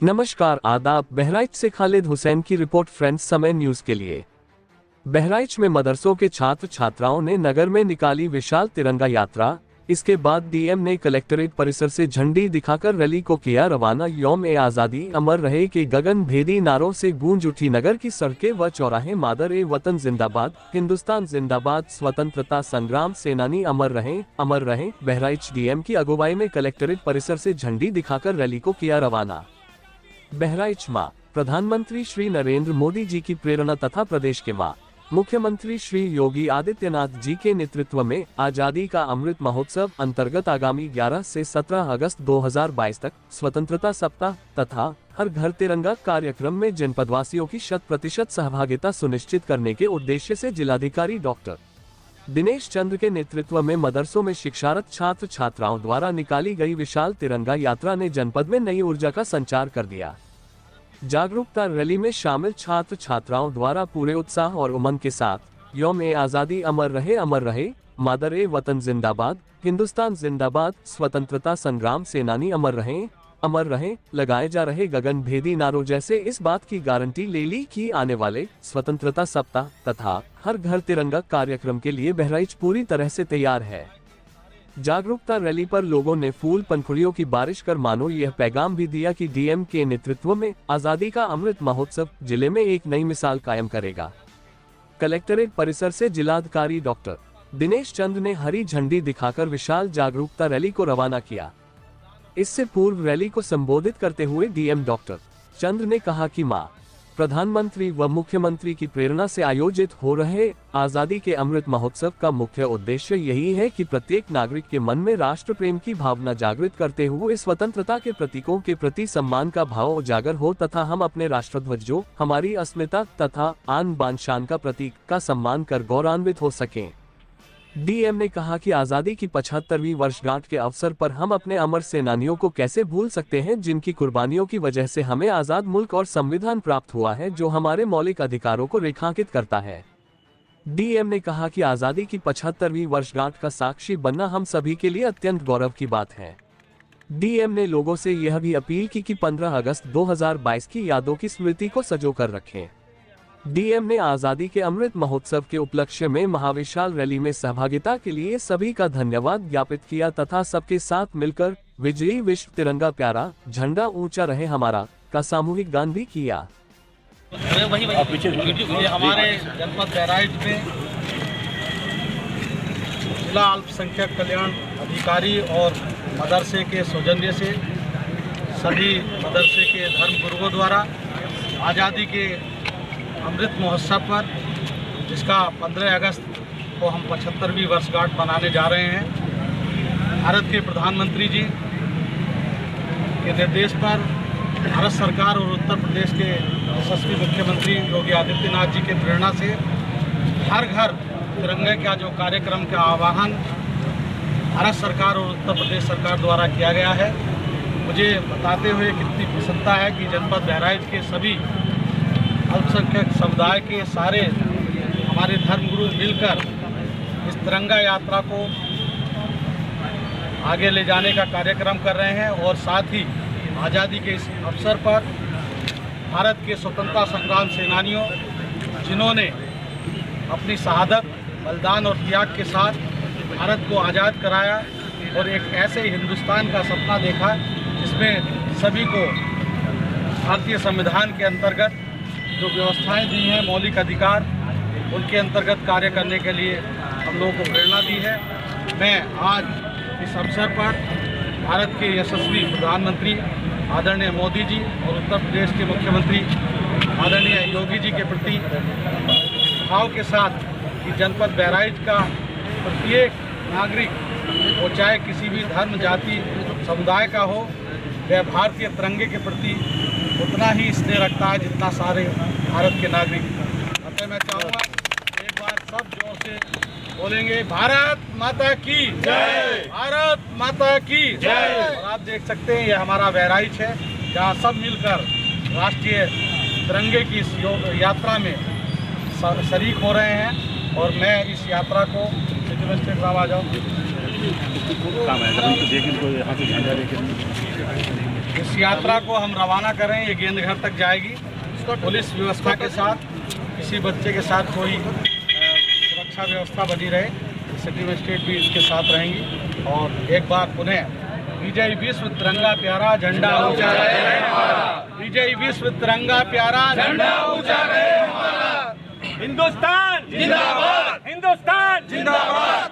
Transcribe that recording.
नमस्कार, आदाब। बहराइच से खालिद हुसैन की रिपोर्ट फ्रेंड्स समय न्यूज के लिए। बहराइच में मदरसों के छात्र छात्राओं ने नगर में निकाली विशाल तिरंगा यात्रा। इसके बाद डीएम ने कलेक्ट्रेट परिसर से झंडी दिखाकर रैली को किया रवाना। यौम-ए-आज़ादी अमर रहे के गगन भेदी नारों से गूंज उठी नगर की सड़कें व चौराहे। मादर-ए-वतन जिंदाबाद, हिंदुस्तान जिंदाबाद, स्वतंत्रता संग्राम सेनानी अमर रहें, अमर रहें। बहराइच डीएम की अगुवाई में कलेक्ट्रेट परिसर से झंडी दिखाकर रैली को किया रवाना। बहराइच मां प्रधानमंत्री श्री नरेंद्र मोदी जी की प्रेरणा तथा प्रदेश के मां मुख्यमंत्री श्री योगी आदित्यनाथ जी के नेतृत्व में आजादी का अमृत महोत्सव अंतर्गत आगामी 11 से 17 अगस्त 2022 तक स्वतंत्रता सप्ताह तथा हर घर तिरंगा कार्यक्रम में जनपदवासियों की 100% सहभागिता सुनिश्चित करने के उद्देश्य से जिलाधिकारी डॉक्टर दिनेश चंद्र के नेतृत्व में मदरसों में शिक्षारत छात्र छात्राओं द्वारा निकाली गई विशाल तिरंगा यात्रा ने जनपद में नई ऊर्जा का संचार कर दिया। जागरूकता रैली में शामिल छात्र छात्राओं द्वारा पूरे उत्साह और उमंग के साथ यौम-ए-आज़ादी अमर रहे, मादर-ए-वतन जिंदाबाद, हिंदुस्तान जिंदाबाद, स्वतंत्रता संग्राम सेनानी अमर रहें लगाए जा रहे गगन भेदी नारों जैसे इस बात की गारंटी ले ली कि आने वाले स्वतंत्रता सप्ताह तथा हर घर तिरंगा कार्यक्रम के लिए बहराइच पूरी तरह से तैयार है। जागरूकता रैली पर लोगों ने फूल पंखुड़ियों की बारिश कर मानो यह पैगाम भी दिया कि डीएम के नेतृत्व में आजादी का अमृत महोत्सव जिले में एक नई मिसाल कायम करेगा। कलेक्ट्रेट परिसर से जिलाधिकारी डॉक्टर दिनेश चंद्र ने हरी झंडी दिखाकर विशाल जागरूकता रैली को रवाना किया। इससे पूर्व रैली को संबोधित करते हुए डीएम डॉक्टर चंद्र ने कहा कि मां प्रधानमंत्री व मुख्यमंत्री की प्रेरणा से आयोजित हो रहे आजादी के अमृत महोत्सव का मुख्य उद्देश्य यही है कि प्रत्येक नागरिक के मन में राष्ट्र प्रेम की भावना जागृत करते हुए स्वतंत्रता के प्रतीकों के प्रति सम्मान का भाव उजागर हो तथा हम अपने राष्ट्रध्वज जो हमारी अस्मिता तथा आन बान शान का प्रतीक का सम्मान कर गौरवान्वित हो सकें। डीएम ने कहा कि आजादी की 75वीं वर्षगांठ के अवसर पर हम अपने अमर सेनानियों को कैसे भूल सकते हैं जिनकी कुर्बानियों की वजह से हमें आजाद मुल्क और संविधान प्राप्त हुआ है जो हमारे मौलिक अधिकारों को रेखांकित करता है। डीएम ने कहा कि आजादी की 75वीं वर्षगांठ का साक्षी बनना हम सभी के लिए अत्यंत गौरव की बात है। डीएम ने लोगों से यह भी अपील की कि 15 अगस्त 2022 की यादों की स्मृति को सजो कर रखें। डीएम ने आजादी के अमृत महोत्सव के उपलक्ष्य में महाविशाल रैली में सहभागिता के लिए सभी का धन्यवाद ज्ञापित किया तथा सबके साथ मिलकर विजयी विश्व तिरंगा प्यारा झंडा ऊंचा रहे हमारा का सामूहिक गान भी किया। हमारे जनपद बहराइच में जिला अल्पसंख्यक कल्याण अधिकारी और मदरसे के सौजन्य से सभी मदरसे के धर्म गुरुओं द्वारा आज़ादी के अमृत महोत्सव पर जिसका 15 अगस्त को हम 75वीं वर्षगांठ मनाने जा रहे हैं। भारत के प्रधानमंत्री जी के निर्देश पर भारत सरकार और उत्तर प्रदेश के यशस्वी मुख्यमंत्री योगी आदित्यनाथ जी के प्रेरणा से हर घर तिरंगे का जो कार्यक्रम का आह्वान भारत सरकार और उत्तर प्रदेश सरकार द्वारा किया गया है, मुझे बताते हुए कितनी प्रसन्नता है कि जनपद बहराइच के सभी अल्पसंख्यक समुदाय के सारे हमारे धर्मगुरु मिलकर इस तिरंगा यात्रा को आगे ले जाने का कार्यक्रम कर रहे हैं और साथ ही आज़ादी के इस अवसर पर भारत के स्वतंत्रता संग्राम सेनानियों जिन्होंने अपनी शहादत, बलिदान और त्याग के साथ भारत को आज़ाद कराया और एक ऐसे हिंदुस्तान का सपना देखा जिसमें सभी को भारतीय संविधान के अंतर्गत जो व्यवस्थाएं दी हैं, मौलिक अधिकार, उनके अंतर्गत कार्य करने के लिए हम लोगों को प्रेरणा दी है। मैं आज इस अवसर पर भारत के यशस्वी प्रधानमंत्री आदरणीय मोदी जी और उत्तर प्रदेश के मुख्यमंत्री आदरणीय योगी जी के प्रति भाव के साथ कि जनपद बहराइच का प्रत्येक नागरिक वो चाहे किसी भी धर्म, जाति, समुदाय का हो, वह भारतीय तिरंगे के प्रति उतना ही स्नेह रखता है जितना सारे भारत के नागरिक। अतः मैं चाहूँगा एक बार सब जोर से बोलेंगे, भारत माता की जय, भारत माता की जय। और आप देख सकते हैं ये हमारा बहराइच है जहाँ सब मिलकर राष्ट्रीय तिरंगे की इस यात्रा में शरीक हो रहे हैं और मैं इस यात्रा को आ जाऊँ काम है, तो देखें, यहाँ से झंडा देखें। इस यात्रा को हम रवाना कर रहे हैं। ये गेंद घर तक जाएगी पुलिस व्यवस्था के साथ। किसी बच्चे के साथ कोई सुरक्षा व्यवस्था बनी रहे। सिटी मजिस्ट्रेट भी इसके साथ रहेंगी। और एक बार पुनः विजय विश्व तिरंगा प्यारा झंडा ऊंचा रहे हमारा। विजय विश्व तिरंगा प्यारा झंडा ऊंचा रहे हमारा। हिंदुस्तान जिंदाबाद, हिंदुस्तान जिंदाबाद।